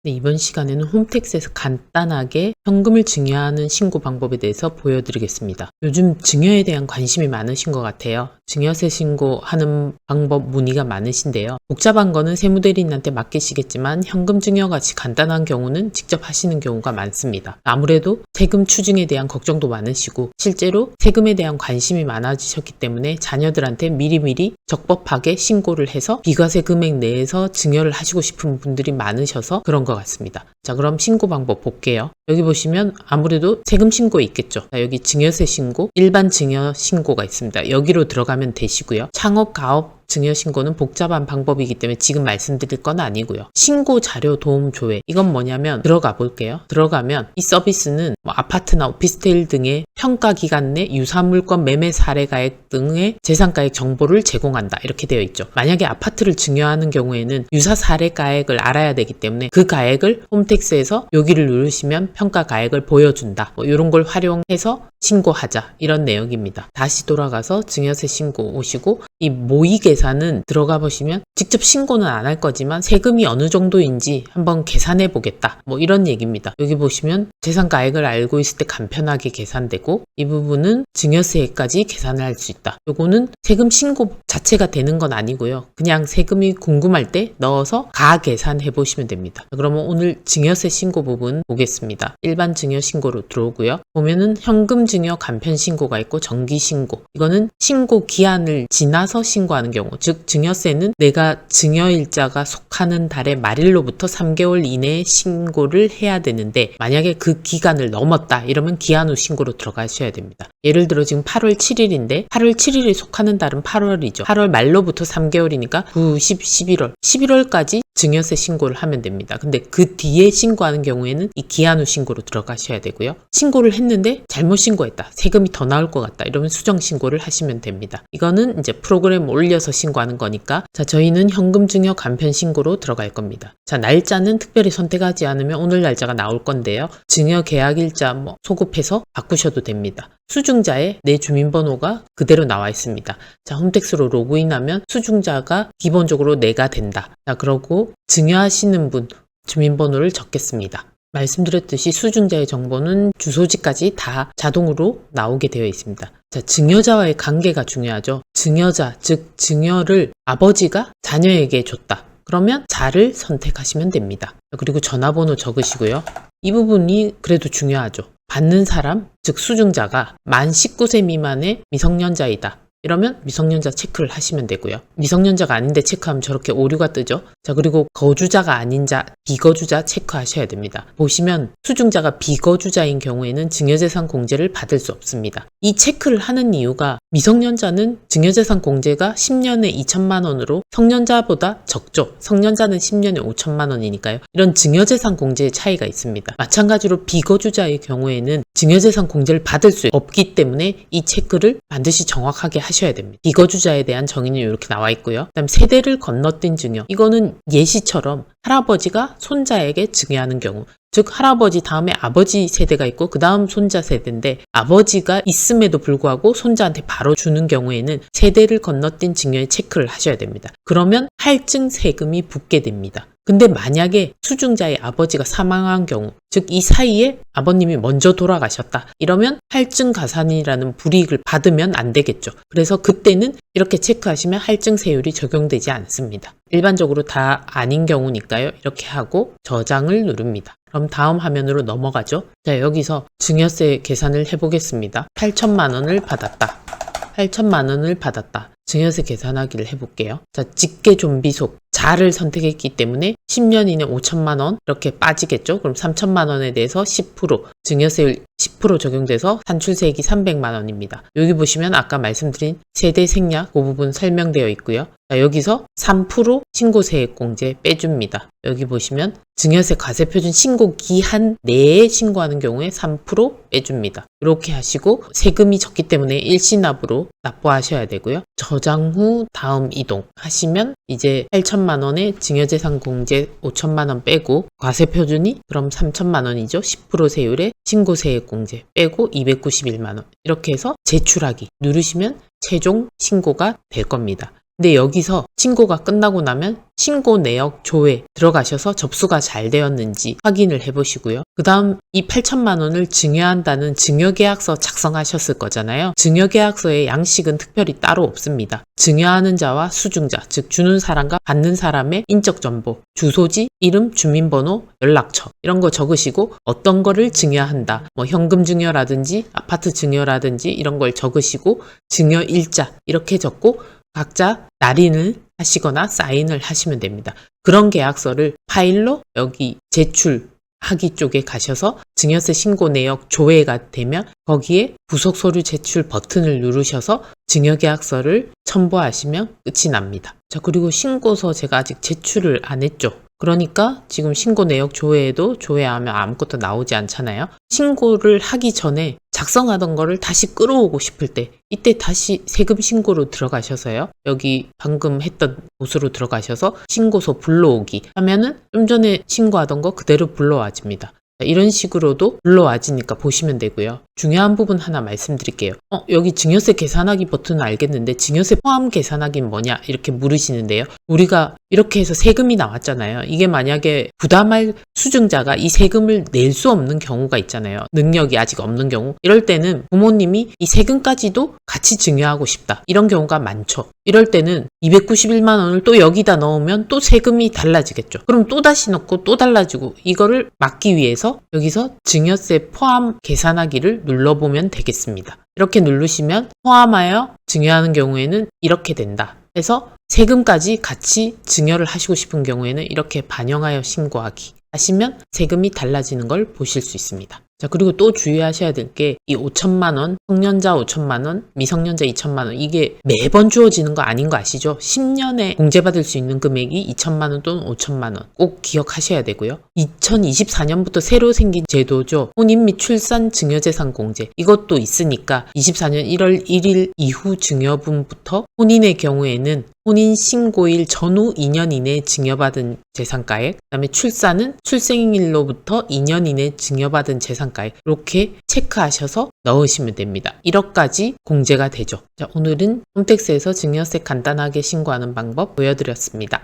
네, 이번 시간에는 홈택스에서 간단하게 현금을 증여하는 신고 방법에 대해서 보여드리겠습니다. 요즘 증여에 대한 관심이 많으신 것 같아요. 증여세 신고하는 방법 문의가 많으신데요. 복잡한 거는 세무대리인한테 맡기시겠지만 현금 증여같이 간단한 경우는 직접 하시는 경우가 많습니다. 아무래도 세금 추징에 대한 걱정도 많으시고 실제로 세금에 대한 관심이 많아지셨기 때문에 자녀들한테 미리미리 적법하게 신고를 해서 비과세 금액 내에서 증여를 하시고 싶은 분들이 많으셔서 그런 것 같습니다. 자, 그럼 신고 방법 볼게요. 여기 보시면 아무래도 세금 신고에 있겠죠. 자, 여기 증여세 신고, 일반 증여 신고가 있습니다. 여기로 들어가면 되시고요. 창업, 가업, 증여 신고는 복잡한 방법이기 때문에 지금 말씀드릴 건 아니고요. 신고 자료 도움 조회, 이건 뭐냐면 들어가 볼게요. 들어가면 이 서비스는 아파트나 오피스텔 등의 평가 기간 내 유사물건 매매 사례 가액 등의 재산가액 정보를 제공한다, 이렇게 되어 있죠. 만약에 아파트를 증여하는 경우에는 유사 사례 가액을 알아야 되기 때문에 그 가액을 홈택스에서 여기를 누르시면 평가 가액을 보여준다, 이런 걸 활용해서 신고하자, 이런 내용입니다. 다시 돌아가서 증여세 신고 오시고 이 모의 계산은 들어가 보시면 직접 신고는 안 할 거지만 세금이 어느 정도인지 한번 계산해 보겠다, 이런 얘기입니다. 여기 보시면 재산가액을 알고 있을 때 간편하게 계산되고 이 부분은 증여세까지 계산을 할 수 있다. 요거는 세금 신고 자체가 되는 건 아니고요. 그냥 세금이 궁금할 때 넣어서 가계산해 보시면 됩니다. 그러면 오늘 증여세 신고 부분 보겠습니다. 일반 증여 신고로 들어오고요. 보면은 현금 증여 간편 신고가 있고 정기 신고, 이거는 신고 기한을 지나서 신고하는 경우, 즉 증여세는 내가 증여일자가 속하는 달의 말일로부터 3개월 이내에 신고를 해야 되는데 만약에 그 기간을 넘었다 이러면 기한 후 신고로 들어가셔야 됩니다. 예를 들어 지금 8월 7일인데 8월 7일에 속하는 달은 8월이죠. 8월 말로부터 3개월이니까 9, 10, 11월 11월까지 증여세 신고를 하면 됩니다. 근데 그 뒤에 신고하는 경우에는 이 기한 후 신고로 들어가셔야 되고요. 신고를 했는데 잘못 신고했다, 세금이 더 나올 것 같다, 이러면 수정 신고를 하시면 됩니다. 이거는 이제 프로그램 올려서 신고하는 거니까. 자, 저희는 현금 증여 간편 신고로 들어갈 겁니다. 자, 날짜는 특별히 선택하지 않으면 오늘 날짜가 나올 건데요. 증여 계약일자 소급해서 바꾸셔도 됩니다. 수중자에 내 주민번호가 그대로 나와 있습니다. 자, 홈택스로 로그인하면 수중자가 기본적으로 내가 된다. 자, 그러고 증여하시는 분 주민번호를 적겠습니다. 말씀드렸듯이 수중자의 정보는 주소지까지 다 자동으로 나오게 되어 있습니다. 자, 증여자와의 관계가 중요하죠. 증여자, 즉 증여를 아버지가 자녀에게 줬다. 그러면 자를 선택하시면 됩니다. 그리고 전화번호 적으시고요. 이 부분이 그래도 중요하죠. 받는 사람, 즉 수중자가 만 19세 미만의 미성년자이다. 이러면 미성년자 체크를 하시면 되고요. 미성년자가 아닌데 체크하면 저렇게 오류가 뜨죠. 자, 그리고 거주자가 아닌 자, 비거주자 체크하셔야 됩니다. 보시면 수중자가 비거주자인 경우에는 증여재산 공제를 받을 수 없습니다. 이 체크를 하는 이유가 미성년자는 증여재산 공제가 10년에 2천만 원으로 성년자보다 적죠. 성년자는 10년에 5천만 원이니까요. 이런 증여재산 공제의 차이가 있습니다. 마찬가지로 비거주자의 경우에는 증여재산 공제를 받을 수 없기 때문에 이 체크를 반드시 정확하게 하셔야 됩니다. 비거주자에 대한 정의는 이렇게 나와 있고요. 그다음 세대를 건너뛴 증여, 이거는 예시처럼 할아버지가 손자에게 증여하는 경우, 즉 할아버지 다음에 아버지 세대가 있고 그 다음 손자 세대인데 아버지가 있음에도 불구하고 손자한테 바로 주는 경우에는 세대를 건너뛴 증여의 체크를 하셔야 됩니다. 그러면 할증 세금이 붙게 됩니다. 근데 만약에 수중자의 아버지가 사망한 경우, 즉 이 사이에 아버님이 먼저 돌아가셨다, 이러면 할증 가산이라는 불이익을 받으면 안 되겠죠. 그래서 그때는 이렇게 체크하시면 할증세율이 적용되지 않습니다. 일반적으로 다 아닌 경우니까요. 이렇게 하고 저장을 누릅니다. 그럼 다음 화면으로 넘어가죠. 자, 여기서 증여세 계산을 해보겠습니다. 8천만 원을 받았다. 8천만 원을 받았다. 증여세 계산하기를 해볼게요. 자, 직계 좀비속 자를 선택했기 때문에 10년 이내 5천만 원 이렇게 빠지겠죠. 그럼 3천만 원에 대해서 10%, 증여세율 10% 적용돼서 산출세액이 300만 원입니다. 여기 보시면 아까 말씀드린 세대 생략 그 부분 설명되어 있고요. 자, 여기서 3% 신고세액 공제 빼줍니다. 여기 보시면 증여세 과세표준 신고 기한 내에 신고하는 경우에 3% 빼줍니다. 이렇게 하시고 세금이 적기 때문에 일시납으로 납부하셔야 되고요. 저장 후 다음 이동 하시면 이제 8천만 원에 증여재산 공제 5천만 원 빼고 과세표준이 그럼 3천만 원이죠. 10% 세율에 신고세액 공제 빼고 291만 원 이렇게 해서 제출하기 누르시면 최종 신고가 될 겁니다. 근데 여기서 신고가 끝나고 나면 신고 내역 조회 들어가셔서 접수가 잘 되었는지 확인을 해보시고요. 그 다음 이 8천만 원을 증여한다는 증여계약서 작성하셨을 거잖아요. 증여계약서의 양식은 특별히 따로 없습니다. 증여하는 자와 수증자, 즉 주는 사람과 받는 사람의 인적 정보, 주소지, 이름, 주민번호, 연락처 이런 거 적으시고 어떤 거를 증여한다. 뭐 현금 증여라든지 아파트 증여라든지 이런 걸 적으시고 증여일자 이렇게 적고 각자 날인을 하시거나 사인을 하시면 됩니다. 그런 계약서를 파일로 여기 제출하기 쪽에 가셔서 증여세 신고 내역 조회가 되면 거기에 부속 서류 제출 버튼을 누르셔서 증여계약서를 첨부하시면 끝이 납니다. 자, 그리고 신고서 제가 아직 제출을 안 했죠. 그러니까 지금 신고 내역 조회에도 조회하면 아무것도 나오지 않잖아요. 신고를 하기 전에 작성하던 거를 다시 끌어오고 싶을 때 이때 다시 세금 신고로 들어가셔서요. 여기 방금 했던 곳으로 들어가셔서 신고서 불러오기 하면은 좀 전에 신고하던 거 그대로 불러와집니다. 이런 식으로도 불러와지니까 보시면 되고요. 중요한 부분 하나 말씀드릴게요. 여기 증여세 계산하기 버튼은 알겠는데 증여세 포함 계산하기는 뭐냐 이렇게 물으시는데요. 우리가 이렇게 해서 세금이 나왔잖아요. 이게 만약에 부담할 수증자가 이 세금을 낼 수 없는 경우가 있잖아요. 능력이 아직 없는 경우. 이럴 때는 부모님이 이 세금까지도 같이 증여하고 싶다. 이런 경우가 많죠. 이럴 때는 291만 원을 또 여기다 넣으면 또 세금이 달라지겠죠. 그럼 또 다시 넣고 또 달라지고 이거를 막기 위해서 여기서 증여세 포함 계산하기를 눌러보면 되겠습니다. 이렇게 누르시면 포함하여 증여하는 경우에는 이렇게 된다. 그래서 세금까지 같이 증여를 하시고 싶은 경우에는 이렇게 반영하여 신고하기 하시면 세금이 달라지는 걸 보실 수 있습니다. 자, 그리고 또 주의하셔야 될 게 이 5천만 원, 성년자 5천만 원, 미성년자 2천만 원 이게 매번 주어지는 거 아닌 거 아시죠? 10년에 공제받을 수 있는 금액이 2천만 원 또는 5천만 원 꼭 기억하셔야 되고요. 2024년부터 새로 생긴 제도죠. 혼인 및 출산 증여재산 공제 이것도 있으니까 24년 1월 1일 이후 증여분부터 혼인의 경우에는 혼인 신고일 전후 2년 이내에 증여받은 재산가액, 그 다음에 출산은 출생일로부터 2년 이내에 증여받은 재산가액 이렇게 체크하셔서 넣으시면 됩니다. 1억까지 공제가 되죠. 자, 오늘은 홈택스에서 증여세 간단하게 신고하는 방법 보여드렸습니다.